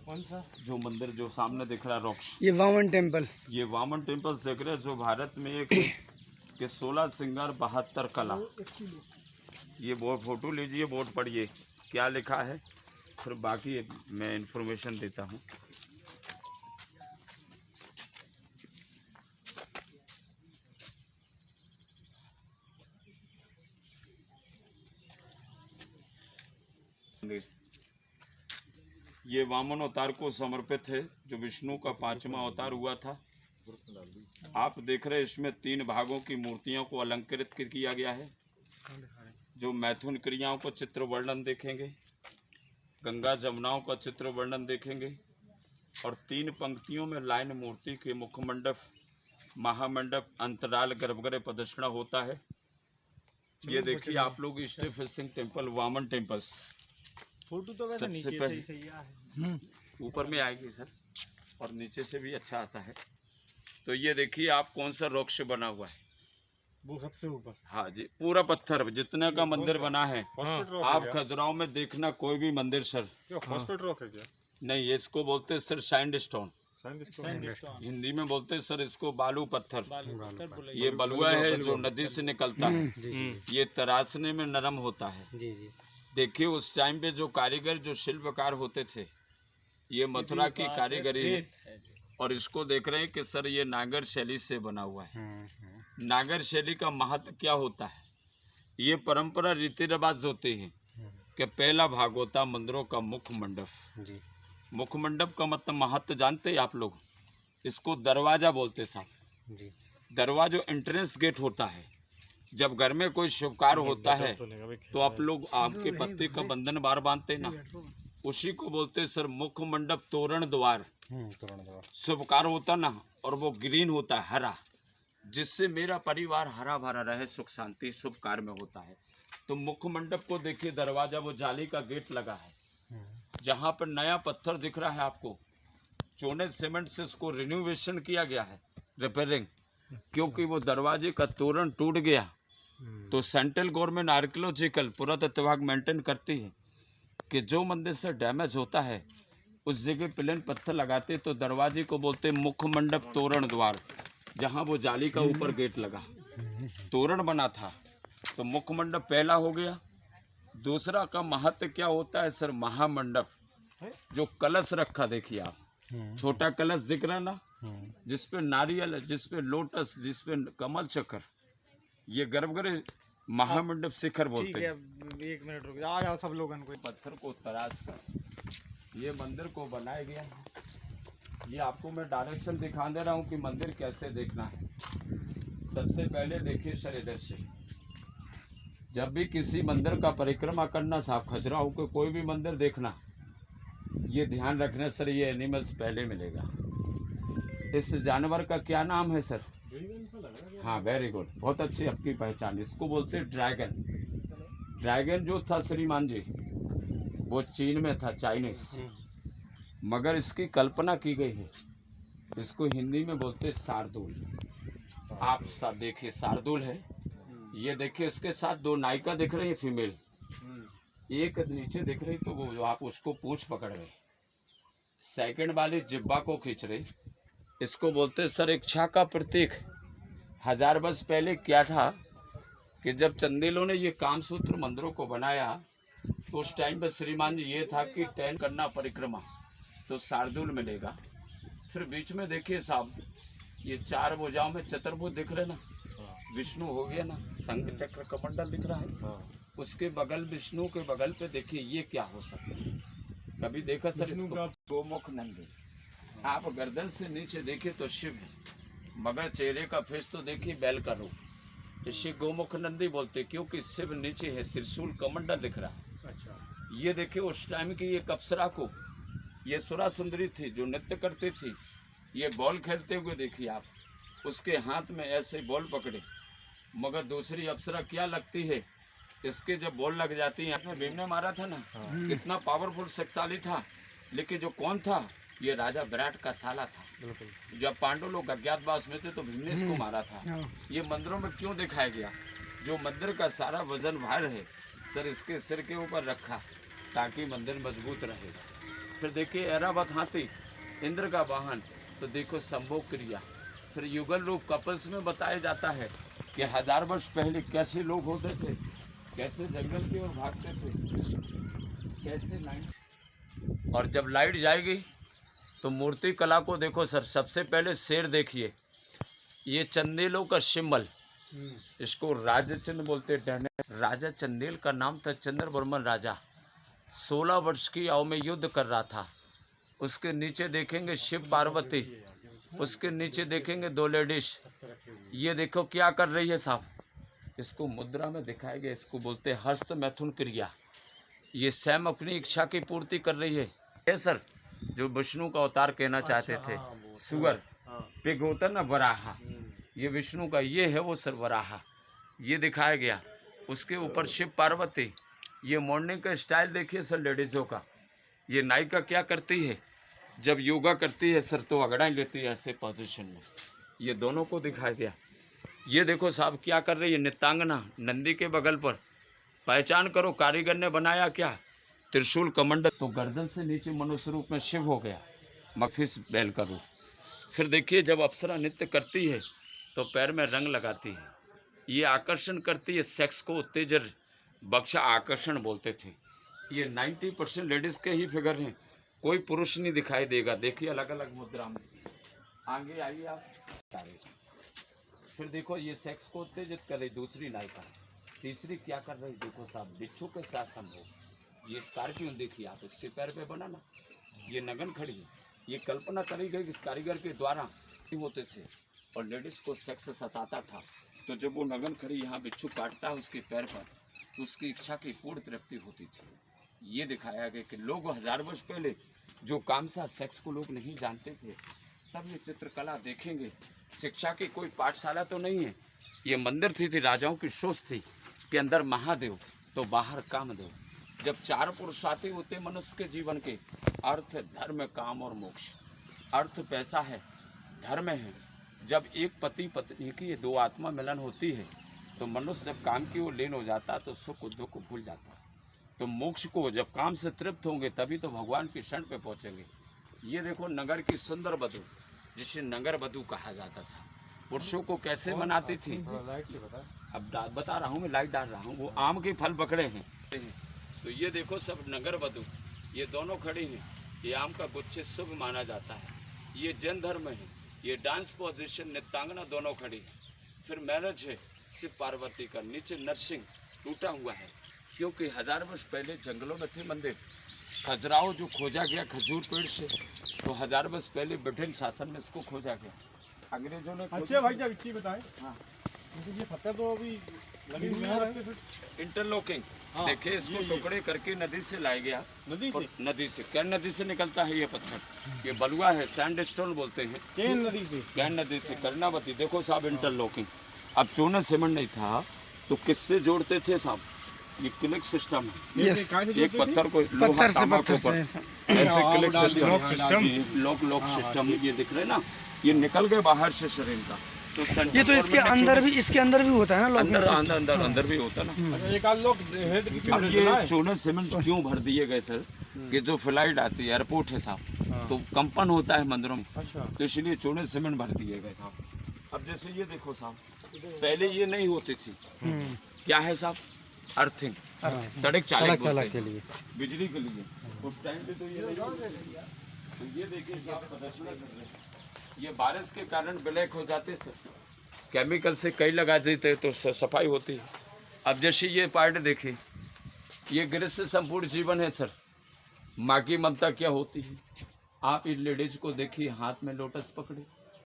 कौन सा? जो मंदिर जो सामने दिख रहा है रॉक्स, ये वामन टेम्पल। ये वामन टेम्पल्स देख रहे हैं, जो भारत में एक के 16 श्रृंगार 72 कला। ये बोर्ड फोटो लीजिए, बोर्ड पढ़िए क्या लिखा है, फिर बाकी मैं इंफॉर्मेशन देता हूँ। ये वामन अवतार को समर्पित है, जो विष्णु का 5वां अवतार हुआ था। आप देख रहे हैं इसमें 3 भागों की मूर्तियों को अलंकृत किया गया है, जो मैथुन क्रियाओं को चित्र वर्णन देखेंगे, गंगा जमुनाओं का चित्र वर्णन देखेंगे, और 3 पंक्तियों में लाइन मूर्ति के मुखमंडप, महामंडप, अंतराल, गर्भगृह प्रदक्षिणा होता है। ये देखिए आप लोग east facing temple Vaman temples. Photo तो वैसे नीचे से ही सही है, ऊपर में आएगी सर, और नीचे से भी अच्छा आता है। तो ये देखिए आप कौन सा रॉक से बना हुआ है, वो सबसे ऊपर। हाँ जी, पूरा पत्थर जितने का मंदिर बना है। आप खजुराहो में देखना कोई भी मंदिर सर, फॉस्फेट रॉक है क्या? नहीं, इसको बोलते हैं सर सैंड स्टोन, हिंदी में बोलते हैं सर इसको बालू पत्थर। ये बलुआ है जो नदी से निकलता है, ये तराशने में नरम होता है। देखिए उस टाइम पे जो कारीगर, जो शिल्पकार होते थे, ये मथुरा की कारीगरी है। और इसको देख रहे हैं कि सर ये नागर शैली से बना हुआ है। नागर शैली का महत्व क्या होता है, ये परंपरा रीति रिवाज होते हैं कि पहला भाग होता मंदिरों का मुख मंडप। मुख मंडप का मतलब महत्व जानते हैं आप लोग, इसको दरवाजा बोलते साहब। दरवाजा एंट्रेंस गेट होता है। जब घर में कोई शुभ कार्य होता है तो आप लोग आम के पत्ते का बंधन बार बांधते ना, उसी को बोलते हैं सर मुख मंडप, तोरण द्वार। शुभ कार्य होता ना, और वो ग्रीन होता है, हरा, जिससे मेरा परिवार हरा भरा रहे, सुख शांति शुभ कार्य में होता है। तो मुख मंडप को देखिए, दरवाजा वो जाली का गेट लगा है, जहाँ पर नया पत्थर दिख रहा है आपको, चूने सीमेंट से उसको रिन्यूवेशन किया गया है, रिपेयरिंग, क्योंकि वो दरवाजे का तोरण टूट गया। तो सेंट्रल गवर्नमेंट आर्कियोलॉजिकल पुरातत्व विभाग मेंटेन करती है कि जो मंदिर से डैमेज होता है उस जगह प्लेन पत्थर लगाते, तो दरवाजे को बोलते मुख मंडप, तोरण द्वार, जहाँ वो जाली का ऊपर गेट लगा, तोरण बना था। तो मुख मंडप पहला हो गया। दूसरा का महत्व क्या होता है सर, महामंडप, जो कलश रखा, देखिए आप छोटा कलश दिख रहा है ना, जिसपे नारियल, जिसपे लोटस, जिसपे कमल चक्र, ये गर्भगृह महामंडप शिखर बोलते हैं। 1 मिनट रुक जाओ सब लोगन को। पत्थर को तराश कर ये मंदिर को बनाया गया है। ये आपको मैं डायरेक्शन दिखा दे रहा हूँ कि मंदिर कैसे देखना है। सबसे पहले देखिए सर, इधर से जब भी किसी मंदिर का परिक्रमा करना साहब, खजुराहो के कोई भी मंदिर देखना, ये ध्यान रखना सर, ये एनिमल्स पहले मिलेगा। इस जानवर का क्या नाम है सर? हाँ, वेरी गुड, बहुत अच्छी आपकी पहचान। इसको बोलते हैं ड्रैगन। ड्रैगन जो था श्रीमान जी, वो चीन में था, चाइनीज, मगर इसकी कल्पना की गई है। इसको हिंदी में बोलते हैं शार्दूल। आप सब देखिए, शार्दूल है ये, देखिए इसके साथ 2 नायिका दिख रही है फीमेल, एक नीचे दिख रही, तो वो आप उसको पूंछ पकड़ रहे, सेकंड वाली जिब्बा को खींच रही। इसको बोलते सर इच्छा का प्रतीक। 1000 वर्ष पहले क्या था कि जब चंदेलों ने ये कामसूत्र मंदिरों को बनाया, तो उस टाइम पर श्रीमान जी ये था कि 10 करना परिक्रमा, तो शार्दूल मिलेगा। फिर बीच में देखिए साहब, ये 4 भुजाओं में चतुर्भुज दिख रहे ना, विष्णु हो गया ना, शंख चक्र कमंडल दिख रहा है, उसके बगल, विष्णु के बगल पे देखिए ये क्या हो सकता है, कभी देखा सर इसको? गोमुख नंदी। आप गर्दन से नीचे देखिए तो शिव है, मगर चेहरे का फेस तो देखिए बैल का रूप। इसे गोमुख नंदी बोलते क्योंकि शिव नीचे है, त्रिशूल कमंडल दिख रहा है। अच्छा, ये देखिए उस टाइम की ये अप्सरा को, ये सुरा सुंदरी थी जो नृत्य करती थी, ये बॉल खेलते हुए देखिए आप, उसके हाथ में ऐसे बॉल पकड़े, मगर दूसरी अप्सरा क्या लगती है, इसके जब बॉल लग जाती है, भीम ने मारा था ना, कितना पावरफुल शक्तिशाली था, लेकिन जो कौन था, ये राजा विराट का साला था। जब पांडव लोग अज्ञातवास में थे तो भीम ने इसको मारा था। ये मंदिरों में क्यों दिखाया गया, जो मंदिर का सारा वजन भार है सर इसके सिर के ऊपर रखा, ताकि मंदिर मजबूत रहेगा। फिर देखिए ऐरावत हाथी, इंद्र का वाहन, तो देखो संभोग क्रिया। फिर युगल रूप कपल्स में बताया जाता है कि 1000 वर्ष पहले कैसे लोग होते थे, कैसे जंगल की ओर भागते थे, कैसे लाइट, और जब लाइट जाएगी तो मूर्ति कला को देखो सर। सबसे पहले शेर देखिए, ये चंदेलों का सिंबल, इसको राजा चंद बोलते हैं। राजा चंदेल का नाम था चंद्रवर्मन राजा। 16 वर्ष की आयु में युद्ध कर रहा था। उसके नीचे देखेंगे शिव पार्वती, उसके नीचे देखेंगे 2 लेडीज। ये देखो क्या कर रही है साहब, इसको मुद्रा में दिखाया गया, इसको बोलते हैं हस्त मैथुन क्रिया। ये स्वयं अपनी इच्छा की पूर्ति कर रही है। ये सर जो विष्णु का अवतार कहना चाहते थे, सुअर पिग होता ना, वराहा, ये विष्णु का ये है वो सर वराहा, ये दिखाया गया। उसके ऊपर शिव पार्वती। ये मॉर्निंग का स्टाइल देखिए सर लेडीज़ों का। ये नायिका क्या करती है, जब योगा करती है सर तो अगड़ाई लेती है ऐसे पोजीशन में, ये दोनों को दिखाया गया। ये देखो साहब क्या कर रही है, नित्यांगना नंदी के बगल पर। पहचान करो कारीगर ने बनाया क्या, त्रिशूल कमंडल। तो गर्दन से नीचे मनुष्य रूप में शिव हो गया, मफिस बैल का रूप। फिर देखिए जब अप्सरा नृत्य करती है तो पैर में रंग लगाती है, ये आकर्षण करती है, सेक्स को उत्तेजन, बक्षा आकर्षण बोलते थे। ये 90% लेडीज़ के ही फिगर हैं, कोई पुरुष नहीं दिखाई देगा। देखिए अलग अलग मुद्रा में। आगे आइए आप। फिर देखो ये सेक्स को उत्तेजित कर रही दूसरी नायिका। तीसरी क्या कर रही, देखो साहब बिच्छू के साथ संभोग। ये स्कॉर्पियन देखिए आप, इसके पैर पे बना ना, ये नगन खड़ी है। ये कल्पना करी गई इस कारीगर के द्वारा होते थे और लेडीज को सेक्स सताता था। तो जब वो नगन खड़ी यहाँ बिच्छू काटता है उसके पैर पर, तो उसकी इच्छा की पूर्ण तृप्ति होती थी। ये दिखाया गया कि लोग 1000 वर्ष पहले जो कामसा सेक्स को लोग नहीं जानते थे, तब ये चित्रकला देखेंगे। शिक्षा की कोई पाठशाला तो नहीं है, ये मंदिर थी राजाओं की सोच थी कि अंदर महादेव तो बाहर कामदेव। जब 4 पुरुषार्थी होते मनुष्य के जीवन के, अर्थ धर्म काम और मोक्ष। अर्थ पैसा है, धर्म है। जब एक पति पत्नी की ये 2 आत्मा मिलन होती है तो मनुष्य जब काम की ओर लीन हो जाता है तो सुख दुख को भूल जाता है। तो मोक्ष को जब काम से तृप्त होंगे तभी तो भगवान की शरण पे पहुंचेंगे। ये देखो नगर की सुंदर वधू, जिसे नगर वधू कहा जाता था, पुरुषों को कैसे मनाती थी। अब बता रहा हूँ मैं, लाइट डाल रहा हूँ। वो आम के फल पकड़े हैं तो ये देखो सब नगर वधू, ये दोनों खड़ी हैं। ये आम का गुच्छे शुभ माना जाता है, ये जैन धर्म है। ये डांस पोजीशन नित्यांगना दोनों खड़ी है। फिर मैरिज है शिव पार्वती का। नीचे नरसिंह टूटा हुआ है क्योंकि 1000 वर्ष पहले जंगलों में थे मंदिर। खजुराहो जो खोजा गया खजूर पेड़ से, तो 1000 वर्ष पहले ब्रिटेन शासन में इसको खोजा गया, अंग्रेजों ने। अच्छा भाई जब इच्छी बताएं। हाँ ये पत्थर तो अभी लगी हुई है इंटरलॉकिंग। हाँ, देखिए इसको टुकड़े करके नदी से लाया गया। नदी से कैन नदी से निकलता है ये पत्थर। ये बलुआ है, सैंडस्टोन बोलते हैं। कैन नदी से कर्णावती। देखो साहब इंटरलॉकिंग। अब चूना सीमेंट नहीं था तो किससे जोड़ते थे साहब, ये क्लिक सिस्टम है। एक पत्थर को पत्थर से ऐसे क्लिक सिस्टम, लॉक सिस्टम। ये दिख रहे ना, ये निकल गए बाहर से शरीर का। तो ये तो इसके अंदर भी होता है ना, अंदर भी होता है ना। एक आध लोग अब ये चूना सीमेंट क्यों भर दिए गए सर, कि जो फ्लाइट आती है एयरपोर्ट है साहब, तो कंपन होता है मंदिरों में, तो इसलिए चूने सीमेंट भर दिए गए साहब। अब जैसे ये देखो साहब, पहले ये नहीं होती थी। क्या है साहब, अर्थिंग, सड़क चालक के लिए, बिजली के लिए। उस टाइम पे तो ये नहीं होती। तो ये देखिए साहब प्रदर्शन कर रहे हैं। ये बारिश के कारण ब्लैक हो जाते सर, केमिकल से कई लगा देते तो सफाई होती है। अब जैसे ये पार्ट देखिए, ये गृहस्थ संपूर्ण जीवन है सर। माँ की ममता क्या होती है, आप इस लेडीज को देखिए हाथ में लोटस पकड़े,